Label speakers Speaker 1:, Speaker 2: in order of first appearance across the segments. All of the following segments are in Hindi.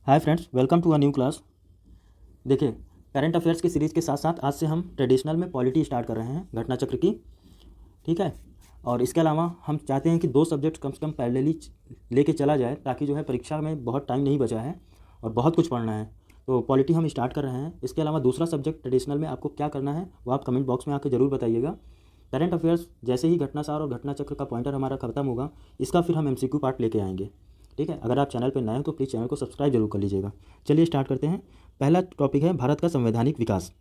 Speaker 1: Hi friends, welcome to a new class. देखिए, करंट अफेयर्स की सीरीज़ के साथ साथ आज से हम ट्रेडिशनल में पॉलिटी स्टार्ट कर रहे हैं, घटना चक्र की। ठीक है। और इसके अलावा हम चाहते हैं कि दो सब्जेक्ट कम से कम पैरेलली लेके चला जाए, ताकि जो है परीक्षा में बहुत टाइम नहीं बचा है और बहुत कुछ पढ़ना है। तो पॉलिटी हम स्टार्ट कर रहे हैं। इसके अलावा दूसरा सब्जेक्ट ट्रेडिशनल में आपको क्या करना है वो आप कमेंट बॉक्स में आकर जरूर बताइएगा। करंट अफेयर्स जैसे ही घटनासार और घटना चक्र का पॉइंटर हमारा खत्म होगा, इसका फिर हम एमसीक्यू पार्ट लेके आएंगे। ठीक है। अगर आप चैनल पर नए हैं तो प्लीज़ चैनल को सब्सक्राइब जरूर कर लीजिएगा। चलिए स्टार्ट करते हैं। पहला टॉपिक है भारत का संवैधानिक विकास।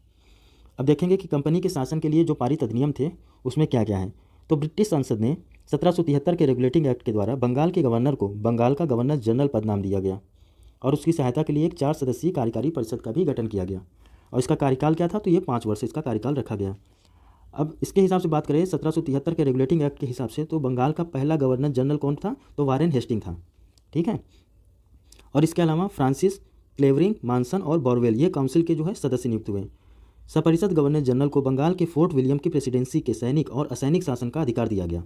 Speaker 1: अब देखेंगे कि कंपनी के शासन के लिए जो पारित अधिनियम थे उसमें क्या क्या है। तो ब्रिटिश संसद ने 1773 के रेगुलेटिंग एक्ट के द्वारा बंगाल के गवर्नर को बंगाल का गवर्नर जनरल पद नाम दिया गया और उसकी सहायता के लिए एक 4 सदस्यीय कार्यकारी परिषद का भी गठन किया गया। और इसका कार्यकाल क्या था, तो ये 5 वर्ष इसका कार्यकाल रखा गया। अब इसके हिसाब से बात करें 1773 के रेगुलेटिंग एक्ट के हिसाब से, तो बंगाल का पहला गवर्नर जनरल कौन था, तो वारेन हेस्टिंग था। ठीक है। और इसके अलावा फ्रांसिस क्लेवरिंग, मानसन और बोरवेल ये काउंसिल के जो है सदस्य नियुक्त हुए। सपरिषद गवर्नर जनरल को बंगाल के फोर्ट विलियम की प्रेसिडेंसी के सैनिक और असैनिक शासन का अधिकार दिया गया।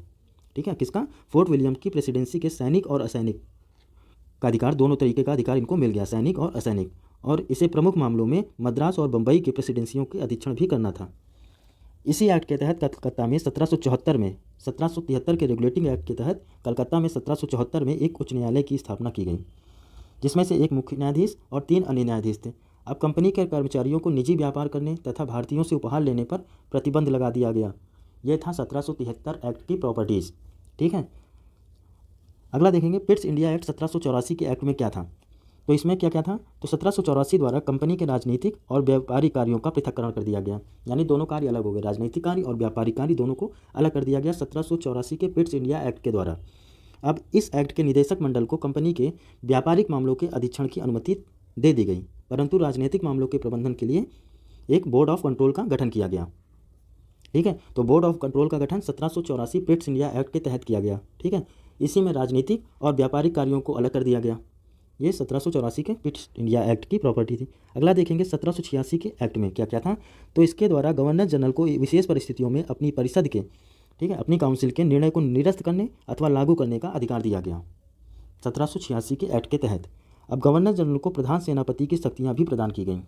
Speaker 1: ठीक है। किसका? फोर्ट विलियम की प्रेसिडेंसी के सैनिक और असैनिक का अधिकार, दोनों तरीके का अधिकार इनको मिल गया, सैनिक और असैनिक। और इसे प्रमुख मामलों में मद्रास और बम्बई की प्रेसिडेंसियों के अधीक्षण भी करना था। इसी एक्ट के तहत कलकत्ता में 1773 के रेगुलेटिंग एक्ट के तहत कलकत्ता में 1774 में एक उच्च न्यायालय की स्थापना की गई, जिसमें से एक मुख्य न्यायाधीश और 3 अन्य न्यायाधीश थे। अब कंपनी के कर्मचारियों को निजी व्यापार करने तथा भारतीयों से उपहार लेने पर प्रतिबंध लगा दिया गया। यह था 1773 एक्ट की प्रॉपर्टीज़। ठीक है। अगला देखेंगे पिट्स इंडिया एक्ट 1784 के एक्ट में क्या था। तो इसमें क्या क्या था, तो 1784 द्वारा कंपनी के राजनीतिक और व्यापारिक कार्यों का पृथक्करण कर दिया गया। यानी दोनों कार्य अलग हो गए, राजनीतिक कार्य और व्यापारिक कार्य दोनों को अलग कर दिया गया 1784 के पिट्स इंडिया एक्ट के द्वारा। अब इस एक्ट के निदेशक मंडल को कंपनी के व्यापारिक मामलों के अधीक्षण की अनुमति दे दी गई, परंतु राजनीतिक मामलों के प्रबंधन के लिए एक बोर्ड ऑफ कंट्रोल का गठन किया गया। ठीक है। तो बोर्ड ऑफ कंट्रोल का गठन 1784 पिट्स इंडिया एक्ट के तहत किया गया। ठीक है। इसी में राजनीतिक और व्यापारिक कार्यों को अलग कर दिया गया। ये 1784 के पिट्स इंडिया एक्ट की प्रॉपर्टी थी। अगला देखेंगे 1786 के एक्ट में क्या क्या था। तो इसके द्वारा गवर्नर जनरल को विशेष परिस्थितियों में अपनी परिषद के, ठीक है, अपनी काउंसिल के निर्णय को निरस्त करने अथवा लागू करने का अधिकार दिया गया 1786 के एक्ट के तहत। अब गवर्नर जनरल को प्रधान सेनापति की शक्तियां भी प्रदान की गईं।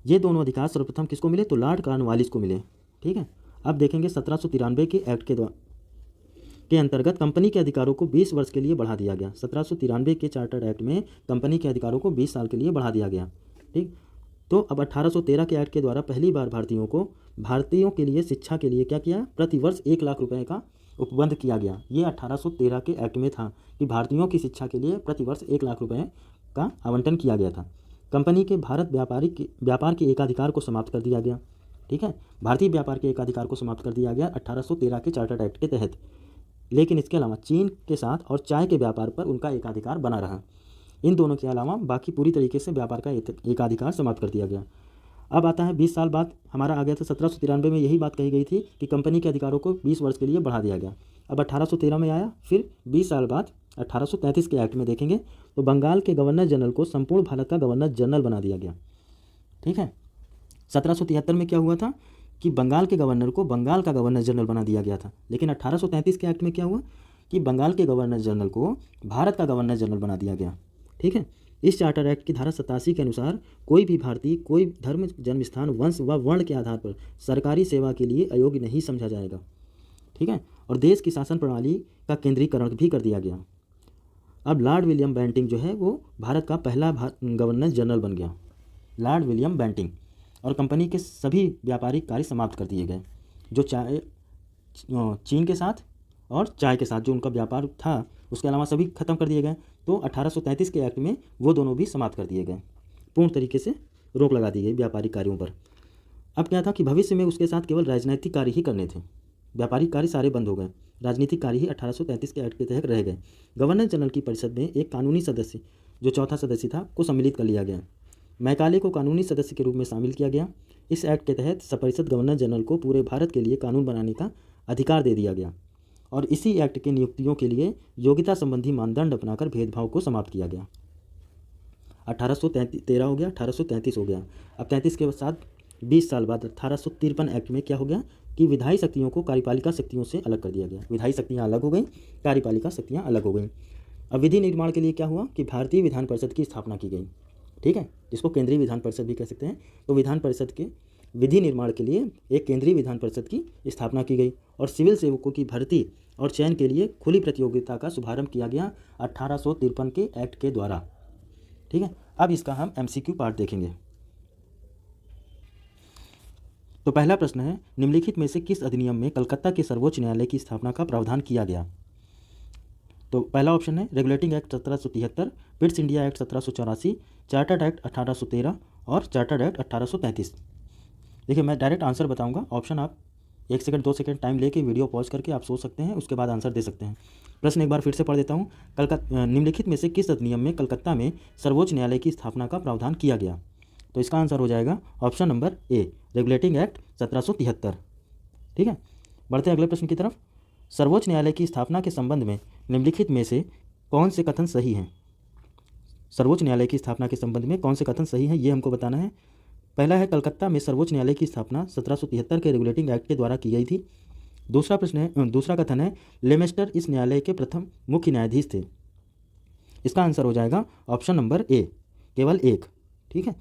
Speaker 1: ये दोनों अधिकार सर्वप्रथम किसको मिले, तो लॉर्ड कॉर्नवालिस को मिले। ठीक है। अब देखेंगे 1793 के एक्ट के अंतर्गत कंपनी के अधिकारों को 20 वर्ष के लिए बढ़ा दिया गया। 1793 के चार्टर्ड एक्ट में कंपनी के अधिकारों को 20 साल के लिए बढ़ा दिया गया। ठीक। तो अब 1813 के एक्ट के द्वारा पहली बार भारतीयों के लिए शिक्षा के लिए क्या किया, प्रति वर्ष 1 लाख रुपए का उपबंध किया गया। ये 1813 के एक्ट में था कि भारतीयों की शिक्षा के लिए प्रति वर्ष 1 लाख रुपए का आवंटन किया गया था। कंपनी के भारत व्यापार के एकाधिकार को समाप्त कर दिया गया। ठीक है। भारतीय व्यापार के एकाधिकार को समाप्त कर दिया गया 1813 के चार्टर्ड एक्ट के तहत। लेकिन इसके अलावा चीन के साथ और चाय के व्यापार पर उनका एकाधिकार बना रहा। इन दोनों के अलावा बाकी पूरी तरीके से व्यापार का एकाधिकार समाप्त कर दिया गया। अब आता है 20 साल बाद हमारा आ गया था 1793 में यही बात कही गई थी कि कंपनी के अधिकारों को 20 वर्ष के लिए बढ़ा दिया गया। अब 1813 में आया, फिर 20 साल बाद 1833 के एक्ट में देखेंगे तो बंगाल के गवर्नर जनरल को संपूर्ण भारत का गवर्नर जनरल बना दिया गया। ठीक है। 1773 में क्या हुआ था कि बंगाल के गवर्नर को बंगाल का गवर्नर जनरल बना दिया गया था। लेकिन 1833 के एक्ट में क्या हुआ कि बंगाल के गवर्नर जनरल को भारत का गवर्नर जनरल बना दिया गया। ठीक है। इस चार्टर एक्ट की धारा 87 के अनुसार कोई भी भारतीय कोई धर्म, जन्मस्थान, वंश व वर्ण के आधार पर सरकारी सेवा के लिए अयोग्य नहीं समझा जाएगा। ठीक है। और देश की शासन प्रणाली का केंद्रीकरण भी कर दिया गया। अब लॉर्ड विलियम बेंटिंग जो है वो भारत का पहला गवर्नर जनरल बन गया, लॉर्ड विलियम बेंटिंग। और कंपनी के सभी व्यापारिक कार्य समाप्त कर दिए गए, जो चीन के साथ और चाय के साथ जो उनका व्यापार था उसके अलावा सभी खत्म कर दिए गए। तो 1833 के एक्ट में वो दोनों भी समाप्त कर दिए गए, पूर्ण तरीके से रोक लगा दी गई व्यापारिक कार्यों पर। अब क्या था कि भविष्य में उसके साथ केवल राजनीतिक कार्य ही करने थे, व्यापारिक कार्य सारे बंद हो गए, राजनीतिक कार्य ही 1833 के एक्ट के तहत रह गए। गवर्नर जनरल की परिषद में एक कानूनी सदस्य जो चौथा सदस्य था को सम्मिलित कर लिया गया। मैकाले को कानूनी सदस्य के रूप में शामिल किया गया। इस एक्ट के तहत सपरिषद गवर्नर जनरल को पूरे भारत के लिए कानून बनाने का अधिकार दे दिया गया और इसी एक्ट के नियुक्तियों के लिए योग्यता संबंधी मानदंड अपनाकर भेदभाव को समाप्त किया गया। 1813 हो गया, 1833 हो गया। अब 33 के साथ 20 साल बाद 1853 एक्ट में क्या हो गया कि विधायी शक्तियों को कार्यपालिका शक्तियों से अलग कर दिया गया। विधायी शक्तियाँ अलग हो गई, कार्यपालिका शक्तियाँ अलग हो गई। अब विधि निर्माण के लिए क्या हुआ कि भारतीय विधान परिषद की स्थापना की गई, ठीक है, जिसको केंद्रीय विधान परिषद भी कह सकते हैं। तो विधान परिषद के विधि निर्माण के लिए एक केंद्रीय विधान परिषद की स्थापना की गई और सिविल सेवकों की भर्ती और चयन के लिए खुली प्रतियोगिता का शुभारंभ किया गया 1853 के एक्ट के द्वारा, ठीक है। अब इसका हम MCQ पार्ट देखेंगे। तो पहला प्रश्न है, निम्नलिखित में से किस अधिनियम में कलकत्ता के सर्वोच्च न्यायालय की स्थापना का प्रावधान किया गया? तो पहला ऑप्शन है regulating act 1773, Pitt's India act 1784, chartered act 1813 और चार्टर्ड एक्ट 1833। देखिए मैं डायरेक्ट आंसर बताऊंगा, ऑप्शन आप 1 सेकंड 2 सेकंड टाइम लेके वीडियो पॉज करके आप सोच सकते हैं, उसके बाद आंसर दे सकते हैं। प्रश्न एक बार फिर से पढ़ देता हूँ। निम्नलिखित में से किस अधिनियम में कलकत्ता में सर्वोच्च न्यायालय की स्थापना का प्रावधान किया गया? तो इसका आंसर हो जाएगा option number A, regulating act 1773, ठीक है। बढ़ते हैं अगले प्रश्न की तरफ। सर्वोच्च न्यायालय की स्थापना के संबंध में निम्नलिखित में से कौन से कथन सही हैं? सर्वोच्च न्यायालय की स्थापना के संबंध में कौन से कथन सही हैं, ये हमको बताना है। पहला है, कलकत्ता में सर्वोच्च न्यायालय की स्थापना 1773 के रेगुलेटिंग एक्ट के द्वारा की गई थी। दूसरा कथन है, लेमेस्टर इस न्यायालय के प्रथम मुख्य न्यायाधीश थे। इसका आंसर हो जाएगा ऑप्शन नंबर ए, केवल एक, ठीक है।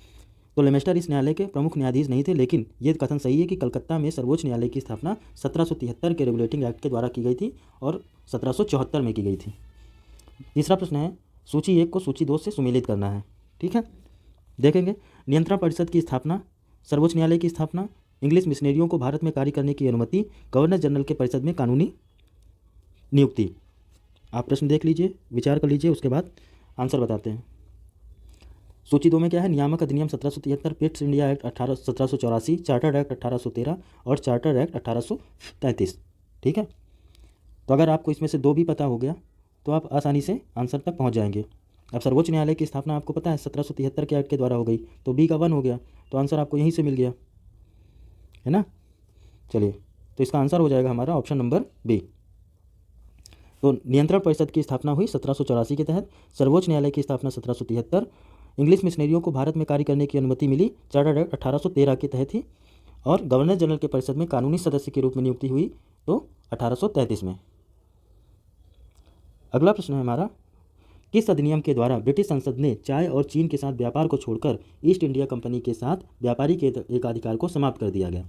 Speaker 1: तो लेमेस्टर इस न्यायालय के प्रमुख न्यायाधीश नहीं थे, लेकिन ये कथन सही है कि कलकत्ता में सर्वोच्च न्यायालय की स्थापना 1773 के रेगुलेटिंग एक्ट के द्वारा की गई थी और 1774 में की गई थी। तीसरा प्रश्न है, सूची 1 को सूची 2 से सुमेलित करना है, ठीक है। देखेंगे, नियंत्रण परिषद की स्थापना, सर्वोच्च न्यायालय की स्थापना, इंग्लिश मिशनरियों को भारत में कार्य करने की अनुमति, गवर्नर जनरल के परिषद में कानूनी नियुक्ति। आप प्रश्न देख लीजिए, विचार कर लीजिए, उसके बाद आंसर बताते हैं। सूची 2 में क्या है? नियामक अधिनियम 1773, Pitt's India act 1784, chartered act 1813 और चार्टर्ड एक्ट 1833, ठीक है। तो अगर आपको इसमें से 2 भी पता हो गया तो आप आसानी से आंसर तक पहुंच जाएंगे। अब सर्वोच्च न्यायालय की स्थापना आपको पता है 1773 के एक्ट के द्वारा हो गई, तो बी का 1 हो गया, तो आंसर आपको यहीं से मिल गया, है ना। चलिए, तो इसका आंसर हो जाएगा हमारा ऑप्शन नंबर बी। तो नियंत्रण परिषद की स्थापना हुई 1784 के तहत, सर्वोच्च न्यायालय की स्थापना 1773, इंग्लिश मिशनरियों को भारत में कार्य करने की अनुमति मिली चार्टर्ड एक्ट 1813 के तहत ही, और गवर्नर जनरल के परिषद में कानूनी सदस्य के रूप में नियुक्ति हुई तो 1833 में। अगला प्रश्न है हमारा, किस अधिनियम के द्वारा ब्रिटिश संसद ने चाय और चीन के साथ व्यापार को छोड़कर ईस्ट इंडिया कंपनी के साथ व्यापारी के एकाधिकार को समाप्त कर दिया गया?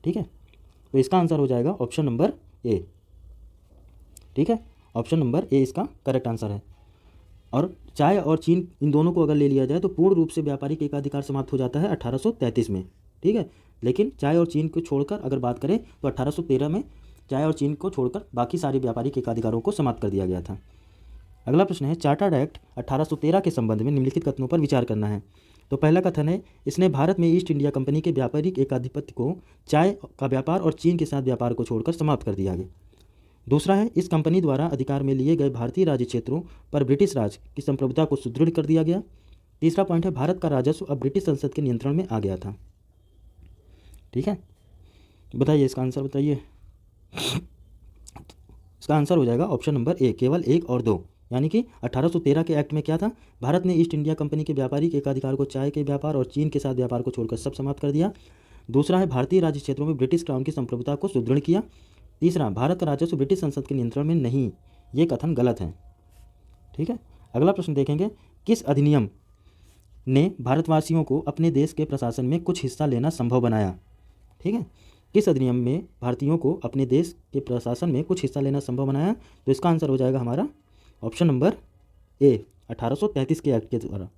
Speaker 1: ठीक है, तो इसका आंसर हो जाएगा ऑप्शन नंबर ए, ठीक है। ऑप्शन नंबर ए इसका करेक्ट आंसर है। और चाय और चीन इन दोनों को अगर ले लिया जाए तो पूर्ण रूप से व्यापारिक एकाधिकार समाप्त हो जाता है 1833 में, ठीक है। लेकिन चाय और चीन को छोड़कर अगर बात करें तो 1813 में चाय और चीन को छोड़कर बाकी सारे व्यापारिक एकाधिकारों को समाप्त कर दिया गया था। अगला प्रश्न है, चार्टर्ड एक्ट 1813 के संबंध में निम्नलिखित कथनों पर विचार करना है। तो पहला कथन है, इसने भारत में ईस्ट इंडिया कंपनी के व्यापारिक एकाधिपत्य को चाय का व्यापार और चीन के साथ व्यापार को छोड़कर समाप्त कर दिया गया। दूसरा है, इस कंपनी द्वारा अधिकार में लिए गए भारतीय राज्य क्षेत्रों पर ब्रिटिश राज की संप्रभुता को सुदृढ़ कर दिया गया। तीसरा पॉइंट है, भारत का राजस्व अब ब्रिटिश संसद के नियंत्रण में आ गया था। ठीक है, बताइए इसका आंसर बताइए। इसका आंसर हो जाएगा ऑप्शन नंबर ए, केवल 1 और 2, यानी कि 1813 के एक्ट में क्या था, भारत ने ईस्ट इंडिया कंपनी के व्यापारिक एकाधिकार को चाय के व्यापार और चीन के साथ व्यापार को छोड़कर सब समाप्त कर दिया। दूसरा है, भारतीय राज्य क्षेत्रों में ब्रिटिश क्राउन की संप्रभुता को सुदृढ़ किया। तीसरा, भारत का राजस्व ब्रिटिश संसद के नियंत्रण में नहीं, ये कथन गलत है। ठीक है, अगला प्रश्न देखेंगे, किस अधिनियम ने भारतवासियों को अपने देश के प्रशासन में कुछ हिस्सा लेना संभव बनाया? ठीक है, किस अधिनियम में भारतीयों को अपने देश के प्रशासन में कुछ हिस्सा लेना संभव बनाया? तो इसका आंसर हो जाएगा हमारा ऑप्शन नंबर ए, 1833 के एक्ट के द्वारा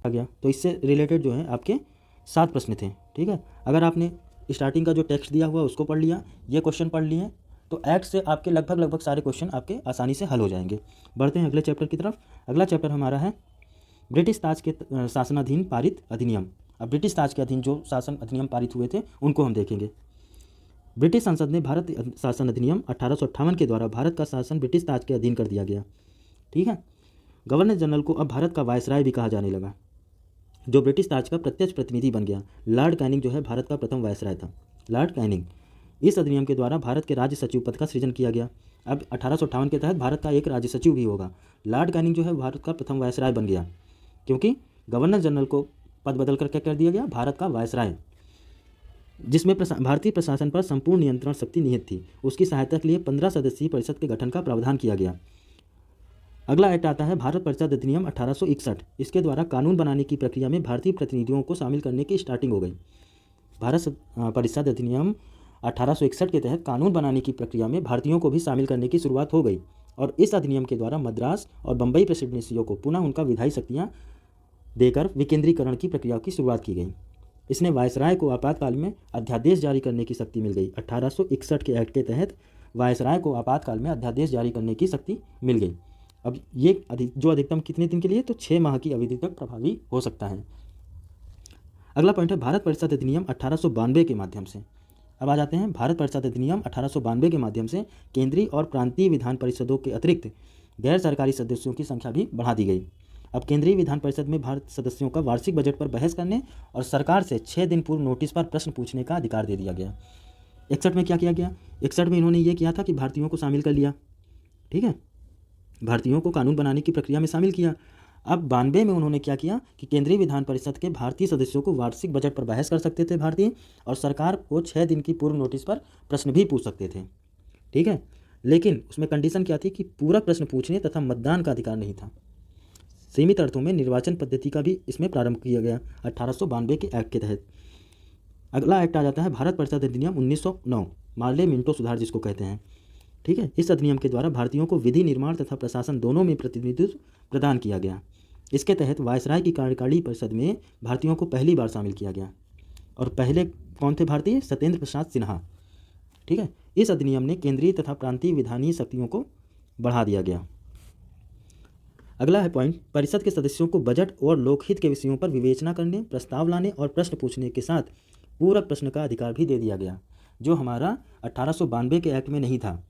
Speaker 1: आ गया। तो इससे रिलेटेड जो है आपके 7 प्रश्न थे। ठीक है, अगर आपने स्टार्टिंग का जो टेक्स्ट दिया हुआ उसको पढ़ लिया, ये क्वेश्चन पढ़ लिए, तो एक्ट से आपके लगभग सारे क्वेश्चन आपके आसानी से हल हो जाएंगे। बढ़ते हैं अगले चैप्टर की तरफ। अगला चैप्टर हमारा है ब्रिटिश ताज के शासनाधीन पारित अधिनियम। अब ब्रिटिश ताज के अधीन जो शासन अधिनियम पारित हुए थे उनको हम देखेंगे। ब्रिटिश संसद ने भारत शासन अधिनियम 1858 के द्वारा भारत का शासन ब्रिटिश ताज के अधीन कर दिया गया। ठीक है, गवर्नर जनरल को अब भारत का वायसराय भी कहा जाने लगा, जो ब्रिटिश ताज का प्रत्यक्ष प्रतिनिधि बन गया। लॉर्ड कैनिंग जो है भारत का प्रथम वायसराय था, लॉर्ड कैनिंग। इस अधिनियम के द्वारा भारत के राज्य सचिव पद का सृजन किया गया। अब 1858 के तहत भारत का एक राज्य सचिव भी होगा। लॉर्ड कैनिंग जो है भारत का प्रथम वायसराय बन गया, क्योंकि गवर्नर जनरल को पद बदल कर क्या कर दिया गया, भारत का वायसराय, जिसमें भारतीय प्रशासन पर संपूर्ण नियंत्रण शक्ति निहित थी। उसकी सहायता के लिए 15 सदस्यीय परिषद के गठन का प्रावधान किया गया। अगला एक्ट आता है भारत परिषद अधिनियम 1861। इसके द्वारा कानून बनाने की प्रक्रिया में भारतीय प्रतिनिधियों को शामिल करने की स्टार्टिंग हो गई। परिषद अधिनियम 1861 के तहत कानून बनाने की प्रक्रिया में भारतीयों को भी शामिल करने की शुरुआत हो गई और इस अधिनियम के द्वारा मद्रास और बम्बई प्रेसिडेंसियों को पुनः उनका विधायी शक्तियाँ देकर विकेंद्रीकरण की प्रक्रिया की शुरुआत की गई। इसने वायसराय को आपातकाल में अध्यादेश जारी करने की शक्ति मिल गई। 1861 के एक्ट के तहत वायसराय को आपातकाल में अध्यादेश जारी करने की शक्ति मिल गई। अब ये जो अधिकतम कितने दिन के लिए, तो 6 माह की अवधि तक प्रभावी हो सकता है। अगला पॉइंट है भारत परिषद अधिनियम 1892 के माध्यम से। अब आ जाते हैं भारत परिषद अधिनियम 1892 के माध्यम से केंद्रीय और प्रांतीय विधान परिषदों के अतिरिक्त गैर सरकारी सदस्यों की संख्या भी बढ़ा दी गई। अब केंद्रीय विधान परिषद में भारत सदस्यों का वार्षिक बजट पर बहस करने और सरकार से 6 दिन पूर्व नोटिस पर प्रश्न पूछने का अधिकार दे दिया गया। 61 में क्या किया गया? 61 में इन्होंने ये किया था कि भारतीयों को शामिल कर लिया, ठीक है, भारतीयों को कानून बनाने की प्रक्रिया में शामिल किया। अब 92 में उन्होंने क्या किया कि केंद्रीय विधान परिषद के भारतीय सदस्यों को वार्षिक बजट पर बहस कर सकते थे भारतीय, और सरकार को 6 दिन की पूर्व नोटिस पर प्रश्न भी पूछ सकते थे, ठीक है। लेकिन उसमें कंडीशन क्या थी कि पूरा प्रश्न पूछने तथा मतदान का अधिकार नहीं था। सीमित अर्थों में निर्वाचन पद्धति का भी इसमें प्रारंभ किया गया 1892 के एक्ट के तहत। अगला एक्ट आ जाता है भारत परिषद अधिनियम 1909, मार्ले मिंटो सुधार जिसको कहते हैं, ठीक है। इस अधिनियम के द्वारा भारतीयों को विधि निर्माण तथा प्रशासन दोनों में प्रतिनिधित्व प्रदान किया गया। इसके तहत वायसराय की कार्यकारी परिषद में भारतीयों को पहली बार शामिल किया गया, और पहले कौन थे भारतीय? सत्येंद्र प्रसाद सिन्हा, ठीक है। इस अधिनियम ने केंद्रीय तथा प्रांतीय विधानीय शक्तियों को बढ़ा दिया गया। अगला है पॉइंट, परिषद के सदस्यों को बजट और लोकहित के विषयों पर विवेचना करने, प्रस्ताव लाने और प्रश्न पूछने के साथ पूरक प्रश्न का अधिकार भी दे दिया गया, जो हमारा 1892 के एक्ट में नहीं था।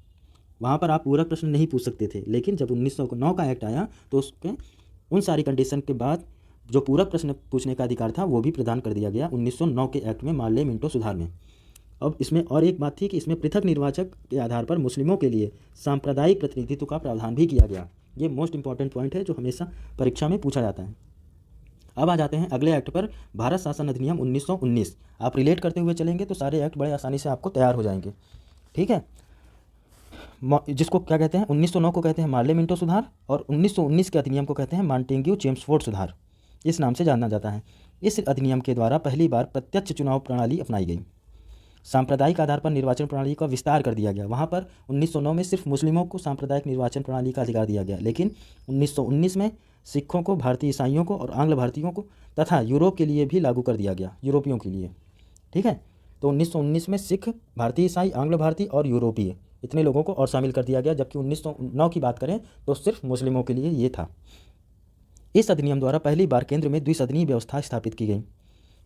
Speaker 1: वहाँ पर आप पूरक प्रश्न नहीं पूछ सकते थे, लेकिन जब 1909 का एक्ट आया तो उसके उन सारी कंडीशन के बाद जो पूरक प्रश्न पूछने का अधिकार था वो भी प्रदान कर दिया गया 1909 के एक्ट में, मार्ले मिंटो सुधार में। अब इसमें और एक बात थी कि इसमें पृथक निर्वाचक के आधार पर मुस्लिमों के लिए सांप्रदायिक प्रतिनिधित्व का प्रावधान भी किया गया। ये मोस्ट इंपॉर्टेंट पॉइंट है जो हमेशा परीक्षा में पूछा जाता है। अब आ जाते हैं अगले एक्ट पर, भारत शासन अधिनियम 1919। आप रिलेट करते हुए चलेंगे तो सारे एक्ट बड़े आसानी से आपको तैयार हो जाएंगे, ठीक है। जिसको क्या कहते हैं? 1909 को कहते हैं मार्ले मिंटो सुधार, और 1919 के अधिनियम को कहते हैं मॉन्टेग्यू चेम्सफोर्ड सुधार, इस नाम से जाना जाता है। इस अधिनियम के द्वारा पहली बार प्रत्यक्ष चुनाव प्रणाली अपनाई गई। सांप्रदायिक आधार पर निर्वाचन प्रणाली का विस्तार कर दिया गया। वहाँ पर 1909 में सिर्फ मुस्लिमों को सांप्रदायिक निर्वाचन प्रणाली का अधिकार दिया गया, लेकिन 1919 में सिखों को, भारतीय ईसाइयों को और आंग्ल भारतीयों को तथा यूरोप के लिए भी लागू कर दिया गया, यूरोपियों के लिए, ठीक है। तो 1919 में सिख, भारतीय ईसाई, आंग्ल भारतीय और यूरोपीय इतने लोगों को और शामिल कर दिया गया, जबकि 1909 की बात करें तो सिर्फ मुस्लिमों के लिए ये था। इस अधिनियम द्वारा पहली बार केंद्र में द्विसदनीय व्यवस्था स्थापित की गई,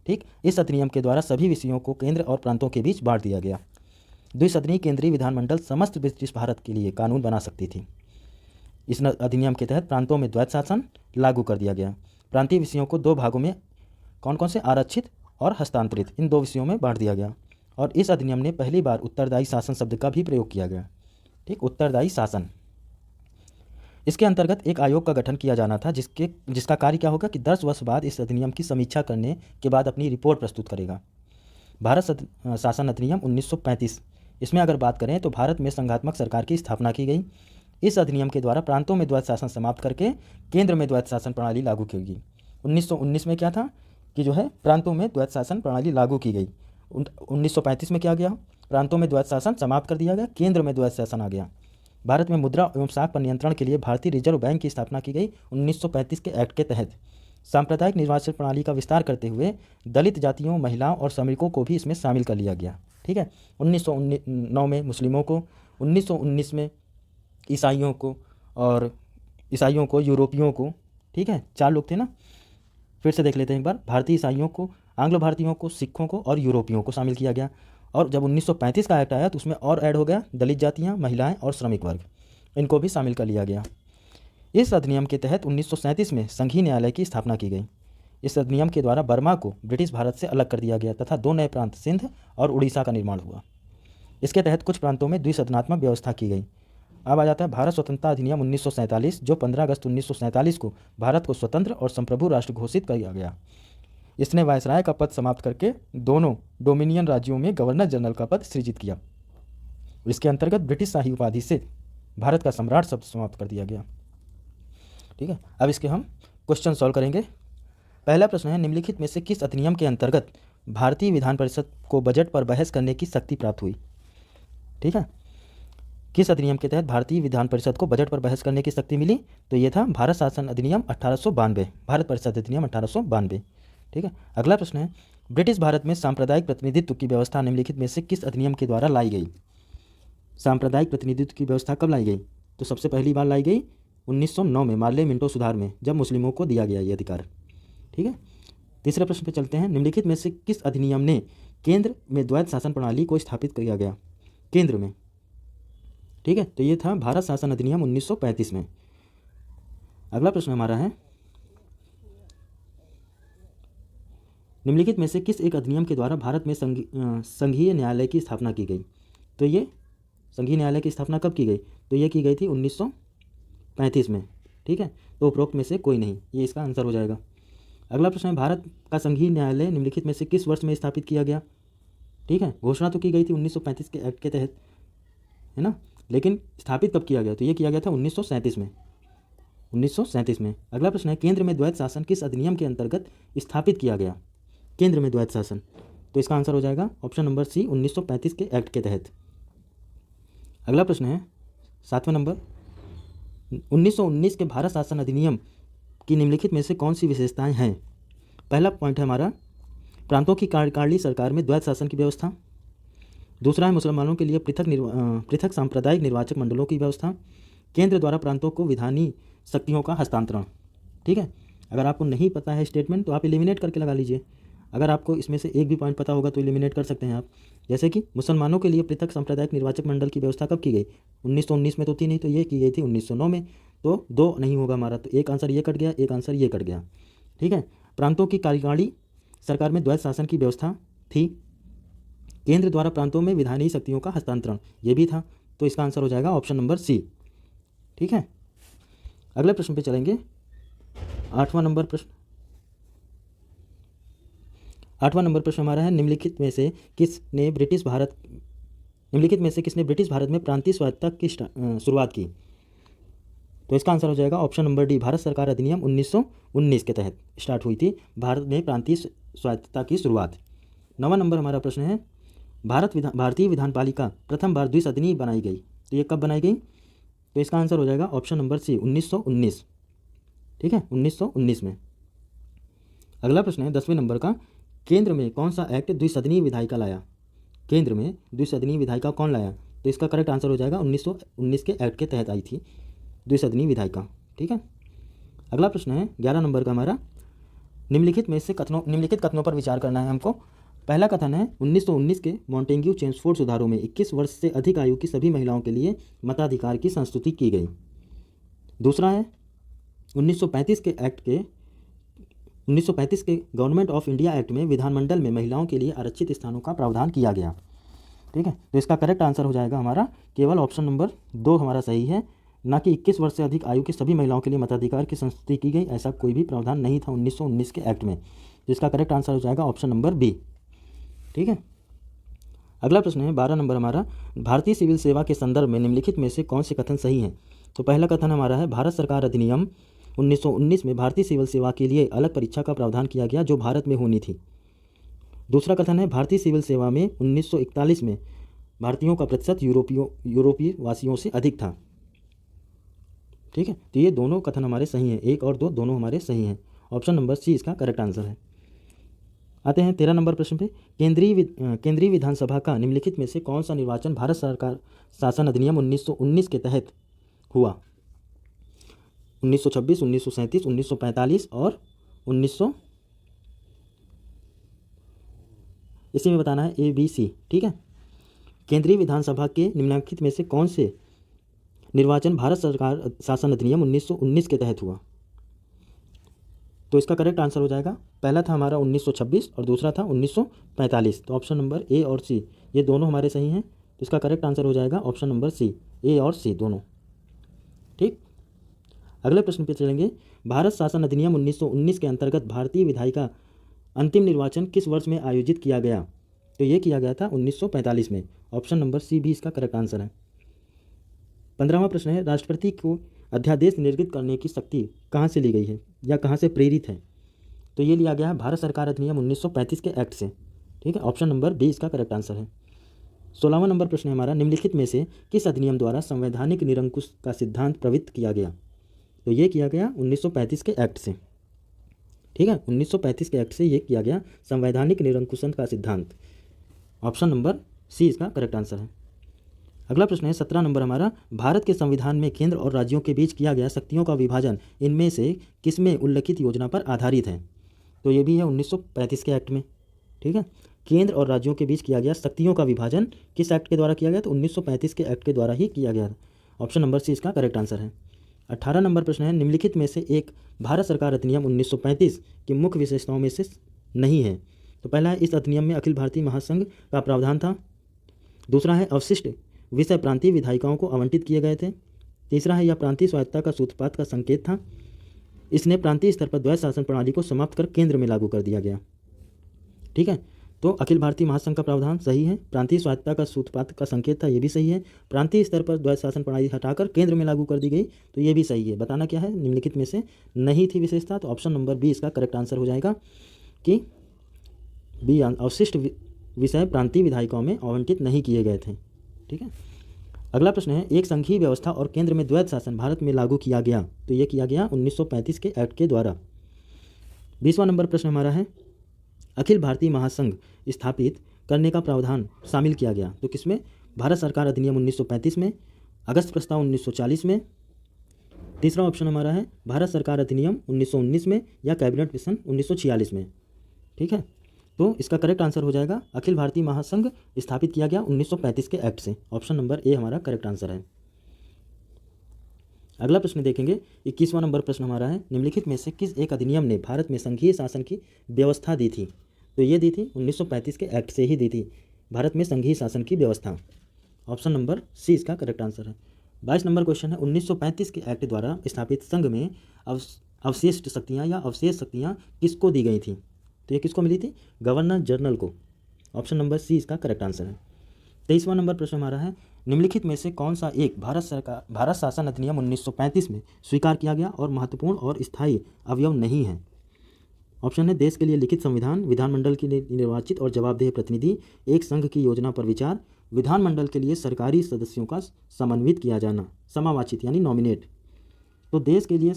Speaker 1: ठीक। इस अधिनियम के द्वारा सभी विषयों को केंद्र और प्रांतों के बीच बांट दिया गया। द्विसदनीय केंद्रीय विधानमंडल समस्त ब्रिटिश भारत के लिए कानून बना सकती थी। इस अधिनियम के तहत प्रांतों में द्वैत शासन लागू कर दिया गया। प्रांतीय विषयों को 2 भागों में, कौन कौन से? आरक्षित और हस्तांतरित, इन 2 विषयों में बांट दिया गया। और इस अधिनियम ने पहली बार उत्तरदायी शासन शब्द का भी प्रयोग किया गया, ठीक, उत्तरदायी शासन। इसके अंतर्गत एक आयोग का गठन किया जाना था, जिसका कार्य क्या होगा कि 10 वर्ष बाद इस अधिनियम की समीक्षा करने के बाद अपनी रिपोर्ट प्रस्तुत करेगा। भारत शासन अधिनियम 1935, इसमें अगर बात करें तो भारत में संघात्मक सरकार की स्थापना की गई। इस अधिनियम के द्वारा प्रांतों में द्वैत शासन समाप्त करके केंद्र में द्वैत शासन प्रणाली लागू की गई। 1919 में क्या था कि जो है प्रांतों में द्वैत शासन प्रणाली लागू की गई। 1935 में क्या गया? प्रांतों में द्वैत शासन समाप्त कर दिया गया, केंद्र में द्वैत शासन आ गया। भारत में मुद्रा एवं साख पर नियंत्रण के लिए भारतीय रिजर्व बैंक की स्थापना की गई 1935 के एक्ट के तहत। सांप्रदायिक निर्वाचन प्रणाली का विस्तार करते हुए दलित जातियों, महिलाओं और श्रमिकों को भी इसमें शामिल कर लिया गया, ठीक है। 1909 में मुस्लिमों को, 1919 में ईसाइयों को, और ईसाइयों को, यूरोपियों को, ठीक है, 4 लोग थे ना। फिर से देख लेते हैं एक बार, भारतीय ईसाइयों को, आंग्ल भारतीयों को, सिखों को और यूरोपियों को शामिल किया गया। और जब 1935 का एक्ट आया तो उसमें और ऐड हो गया दलित जातियाँ, महिलाएं और श्रमिक वर्ग, इनको भी शामिल कर लिया गया। इस अधिनियम के तहत 1937 में संघीय न्यायालय की स्थापना की गई। इस अधिनियम के द्वारा बर्मा को ब्रिटिश भारत से अलग कर दिया गया तथा 2 नए प्रांत सिंध और उड़ीसा का निर्माण हुआ। इसके तहत कुछ प्रांतों में द्विसदनात्मक व्यवस्था की गई। अब आ जाता है भारत स्वतंत्रता अधिनियम 1947, जो 15 अगस्त 1947 को भारत को स्वतंत्र और संप्रभु राष्ट्र घोषित किया गया। इसने वायसराय का पद समाप्त करके दोनों डोमिनियन राज्यों में गवर्नर जनरल का पद सृजित किया। इसके अंतर्गत ब्रिटिश शाही उपाधि से भारत का सम्राट शब्द समाप्त कर दिया गया। ठीक है, अब इसके हम क्वेश्चन सॉल्व करेंगे। पहला प्रश्न है, निम्नलिखित में से किस अधिनियम के अंतर्गत भारतीय विधान परिषद को बजट पर बहस करने की शक्ति प्राप्त हुई? ठीक है, किस अधिनियम के तहत भारतीय विधान परिषद को बजट पर बहस करने की शक्ति मिली? तो ये था भारत शासन अधिनियम 1892, भारत परिषद अधिनियम 1892। ठीक है, अगला प्रश्न है, ब्रिटिश भारत में सांप्रदायिक प्रतिनिधित्व की व्यवस्था निम्नलिखित में से किस अधिनियम के द्वारा लाई गई? सांप्रदायिक प्रतिनिधित्व की व्यवस्था कब लाई गई? तो सबसे पहली बार लाई गई 1909 में, मार्ले मिंटो सुधार में, जब मुस्लिमों को दिया गया ये अधिकार। ठीक है, तीसरे प्रश्न पे चलते हैं, निम्नलिखित में से किस अधिनियम ने केंद्र में द्वैध शासन प्रणाली को स्थापित किया गया? केंद्र में। ठीक है, तो ये था भारत शासन अधिनियम 1935 में। अगला प्रश्न हमारा है, निम्नलिखित में से किस एक अधिनियम के द्वारा भारत में संघीय न्यायालय की स्थापना की गई? तो ये संघीय न्यायालय की स्थापना कब की गई? तो ये की गई थी 1935 में। ठीक है, तो उपरोक्त में से कोई नहीं, ये इसका आंसर हो जाएगा। अगला प्रश्न है, भारत का संघीय न्यायालय निम्नलिखित में से किस वर्ष में स्थापित किया गया? ठीक है, घोषणा तो की गई थी 1935 के एक्ट के तहत, है ना, लेकिन स्थापित कब किया गया? तो ये किया गया था 1937 में, 1937 में। अगला प्रश्न है, केंद्र में द्वैध शासन किस अधिनियम के अंतर्गत स्थापित किया गया? केंद्र में द्वैध शासन, तो इसका आंसर हो जाएगा ऑप्शन नंबर सी, 1935 के एक्ट के तहत। अगला प्रश्न है 7वां नंबर, 1919 के भारत शासन अधिनियम की निम्नलिखित में से कौन सी विशेषताएं हैं? पहला पॉइंट है हमारा, प्रांतों की कार्यकारिणी सरकार में द्वैध शासन की व्यवस्था। दूसरा है मुसलमानों के लिए पृथक सांप्रदायिक निर्वाचक मंडलों की व्यवस्था। केंद्र द्वारा प्रांतों को विधानी शक्तियों का हस्तांतरण। ठीक है, अगर आपको नहीं पता है स्टेटमेंट तो आप एलिमिनेट करके लगा लीजिए। अगर आपको इसमें से एक भी पॉइंट पता होगा तो एलिमिनेट कर सकते हैं आप। जैसे कि मुसलमानों के लिए पृथक सांप्रदायिक निर्वाचक मंडल की व्यवस्था कब की गई? 1919 में तो थी नहीं, तो ये की गई थी 1909 में। तो दो नहीं होगा हमारा, तो एक आंसर ये कट गया, एक आंसर ये कट गया। ठीक है, प्रांतों की कार्यकारिणी सरकार में द्वैध शासन की व्यवस्था थी। केंद्र द्वारा प्रांतों में विधायी शक्तियों का हस्तांतरण, ये भी था, तो इसका आंसर हो जाएगा ऑप्शन नंबर सी। ठीक है, अगले प्रश्न पे चलेंगे। 8वां नंबर प्रश्न हमारा है, निम्नलिखित में से किसने ब्रिटिश भारत में प्रांतीय स्वायत्तता की शुरुआत की? तो इसका आंसर हो जाएगा ऑप्शन नंबर डी, भारत सरकार अधिनियम 1919 के तहत स्टार्ट हुई थी भारत में प्रांतीय स्वायत्तता की शुरुआत। 9वां नंबर हमारा प्रश्न है, भारतीय विधानपालिका प्रथम बार द्विसदनीय बनाई गई, तो ये कब बनाई गई? तो इसका आंसर हो जाएगा ऑप्शन नंबर सी, 1919। ठीक है, 1919 में। अगला प्रश्न है 10वें नंबर का, केंद्र में कौन सा एक्ट द्विसदनीय विधायिका लाया? केंद्र में द्विसदनीय विधायिका कौन लाया? तो इसका करेक्ट आंसर हो जाएगा 1919 के एक्ट के तहत आई थी द्विसदनीय विधायिका। ठीक है, अगला प्रश्न है 11 नंबर का हमारा, निम्नलिखित कथनों पर विचार करना है हमको। पहला कथन है, 1919 के मॉन्टेग्यू चेम्सफोर्ड सुधारों में 21 वर्ष से अधिक आयु की सभी महिलाओं के लिए मताधिकार की संस्तुति की गई। दूसरा है, 1935 के गवर्नमेंट ऑफ इंडिया एक्ट में विधानमंडल में महिलाओं के लिए आरक्षित स्थानों का प्रावधान किया गया। ठीक है, तो इसका करेक्ट आंसर हो जाएगा हमारा केवल ऑप्शन नंबर 2 हमारा सही है, ना कि 21 वर्ष से अधिक आयु की सभी महिलाओं के लिए मताधिकार की संस्तुति की गई, ऐसा कोई भी प्रावधान नहीं था 1919 के एक्ट में। तो इसका करेक्ट आंसर हो जाएगा ऑप्शन नंबर बी। ठीक है, अगला प्रश्न है 12 नंबर हमारा, भारतीय सिविल सेवा के संदर्भ में निम्नलिखित में से कौन से कथन सही हैं? तो पहला कथन हमारा है, भारत सरकार अधिनियम 1919 में भारतीय सिविल सेवा के लिए अलग परीक्षा का प्रावधान किया गया जो भारत में होनी थी। दूसरा कथन है, भारतीय सिविल सेवा में 1941 में भारतीयों का प्रतिशत यूरोपीय वासियों से अधिक था। ठीक है, तो ये दोनों कथन हमारे सही हैं, 1 और 2 दोनों हमारे सही हैं। ऑप्शन नंबर सी इसका करेक्ट आंसर है। आते हैं 13 नंबर प्रश्न पे, केंद्रीय विधानसभा का निम्नलिखित में से कौन सा निर्वाचन भारत सरकार शासन अधिनियम 1919 के तहत हुआ? 1926, 1937, 1945 और 1900, इसी में बताना है ABC। ठीक है, केंद्रीय विधानसभा के निम्नलिखित में से कौन से निर्वाचन भारत सरकार शासन अधिनियम 1919 के तहत हुआ? तो इसका करेक्ट आंसर हो जाएगा, पहला था हमारा 1926 और दूसरा था 1945। तो ऑप्शन नंबर ए और सी ये दोनों हमारे सही हैं, तो इसका करेक्ट आंसर हो जाएगा ऑप्शन नंबर सी, ए और सी दोनों। ठीक, अगले प्रश्न पे चलेंगे। भारत शासन अधिनियम 1919 के अंतर्गत भारतीय विधायिका अंतिम निर्वाचन किस वर्ष में आयोजित किया गया? तो ये किया गया था 1945 में। ऑप्शन नंबर सी भी इसका करेक्ट आंसर है। 15वां प्रश्न है, अध्यादेश निर्गत करने की शक्ति कहाँ से ली गई है या कहाँ से प्रेरित है? तो ये लिया गया है भारत सरकार अधिनियम 1935 के एक्ट से। ठीक है, ऑप्शन नंबर बी इसका करेक्ट आंसर है। 16वां नंबर प्रश्न है हमारा, निम्नलिखित में से किस अधिनियम द्वारा संवैधानिक निरंकुश का सिद्धांत प्रवृत्त किया गया? तो ये किया गया 1935 के एक्ट से। ठीक है, 1935 के एक्ट से ये किया गया संवैधानिक निरंकुशन का सिद्धांत। ऑप्शन नंबर सी इसका करेक्ट आंसर है। अगला प्रश्न है 17 नंबर हमारा, भारत के संविधान में केंद्र और राज्यों के बीच किया गया शक्तियों का विभाजन इनमें से किसमें उल्लिखित योजना पर आधारित है? तो ये भी है 1935 के एक्ट में। ठीक है, केंद्र और राज्यों के बीच किया गया शक्तियों का विभाजन किस एक्ट के द्वारा किया गया? तो 1935 के एक्ट के द्वारा ही किया गया। ऑप्शन नंबर सी इसका करेक्ट आंसर है। 18 नंबर प्रश्न है, निम्नलिखित में से एक भारत सरकार अधिनियम 1935 की मुख्य विशेषताओं में से नहीं है? तो पहला है, इस अधिनियम में अखिल भारतीय महासंघ का प्रावधान था। दूसरा है, अवशिष्ट विषय प्रांतीय विधायिकाओं को आवंटित किए गए थे। तीसरा है, यह प्रांतीय स्वायत्तता का सूत्रपात का संकेत था। इसने प्रांतीय स्तर पर द्वैध शासन प्रणाली को समाप्त कर केंद्र में लागू कर दिया गया। ठीक है, तो अखिल भारतीय महासंघ का प्रावधान सही है, प्रांतीय स्वायत्तता का सूत्रपात का संकेत था, ये भी सही है, प्रांतीय स्तर पर द्वैध शासन प्रणाली हटाकर केंद्र में लागू कर दी गई, तो ये भी सही है। बताना क्या है, निम्नलिखित में से नहीं थी विशेषता, तो ऑप्शन नंबर बी इसका करेक्ट आंसर हो जाएगा कि बी, अवशिष्ट विषय प्रांतीय विधायिकाओं में आवंटित नहीं किए गए थे। ठीक है, अगला प्रश्न है, एक संघीय व्यवस्था और केंद्र में द्वैध शासन भारत में लागू किया गया? तो ये किया गया 1935 के एक्ट के द्वारा। 20वां नंबर प्रश्न हमारा है, अखिल भारतीय महासंघ स्थापित करने का प्रावधान शामिल किया गया? तो किसमें? भारत सरकार अधिनियम 1935 में, अगस्त प्रस्ताव 1940 में। तीसरा ऑप्शन हमारा है भारत सरकार अधिनियम 1919 में या कैबिनेट मिशन 1946 में। ठीक है, तो इसका करेक्ट आंसर हो जाएगा अखिल भारतीय महासंघ स्थापित किया गया 1935 के एक्ट से। ऑप्शन नंबर ए हमारा करेक्ट आंसर है। अगला प्रश्न देखेंगे, 21वां नंबर प्रश्न हमारा है, निम्नलिखित में से किस एक अधिनियम ने भारत में संघीय शासन की व्यवस्था दी थी? तो ये दी थी 1935 के एक्ट से ही दी थी भारत में संघीय शासन की व्यवस्था। ऑप्शन नंबर सी इसका करेक्ट आंसर है। 22 नंबर क्वेश्चन है, 1935 के एक्ट द्वारा स्थापित संघ में अवशिष्ट शक्तियाँ या अवशेष शक्तियाँ किसको दी गई थी? तो ये किसको मिली थी? गवर्नर जनरल को। ऑप्शन नंबर सी इसका करेक्ट आंसर है। 23वां नंबर प्रश्न हमारा है, निम्नलिखित में से कौन सा एक भारत शासन अधिनियम 1935 में स्वीकार किया गया और महत्वपूर्ण और स्थायी अवयव नहीं है? ऑप्शन है, देश के लिए लिखित संविधान, विधानमंडल के लिए निर्वाचित और जवाबदेह प्रतिनिधि, एक संघ की योजना पर विचार, विधानमंडल के लिए सरकारी सदस्यों का समन्वित किया जाना, समावाचित यानी नॉमिनेट। तो देश के लिए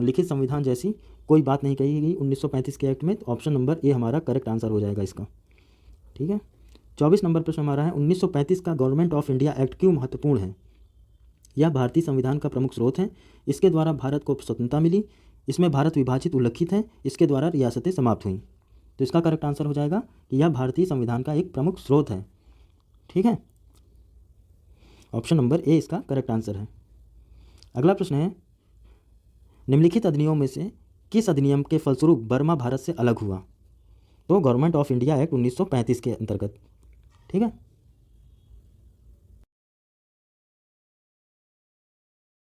Speaker 1: लिखित संविधान जैसी कोई बात नहीं कही गई 1935 के एक्ट में, तो ऑप्शन नंबर ए हमारा करेक्ट आंसर हो जाएगा इसका। ठीक है, 24 नंबर प्रश्न हमारा है, 1935 का गवर्नमेंट ऑफ इंडिया एक्ट क्यों महत्वपूर्ण है? यह भारतीय संविधान का प्रमुख स्रोत है, इसके द्वारा भारत को स्वतंत्रता मिली, इसमें भारत विभाजित उल्लिखित है, इसके द्वारा रियासतें समाप्त हुई। तो इसका करेक्ट आंसर हो जाएगा कि यह भारतीय संविधान का एक प्रमुख स्रोत है। ठीक है, ऑप्शन नंबर ए इसका करेक्ट आंसर है। अगला प्रश्न है, निम्नलिखित अधिनियमों में से किस अधिनियम के फलस्वरूप बर्मा भारत से अलग हुआ? तो गवर्नमेंट ऑफ इंडिया एक्ट 1935 के अंतर्गत। ठीक है,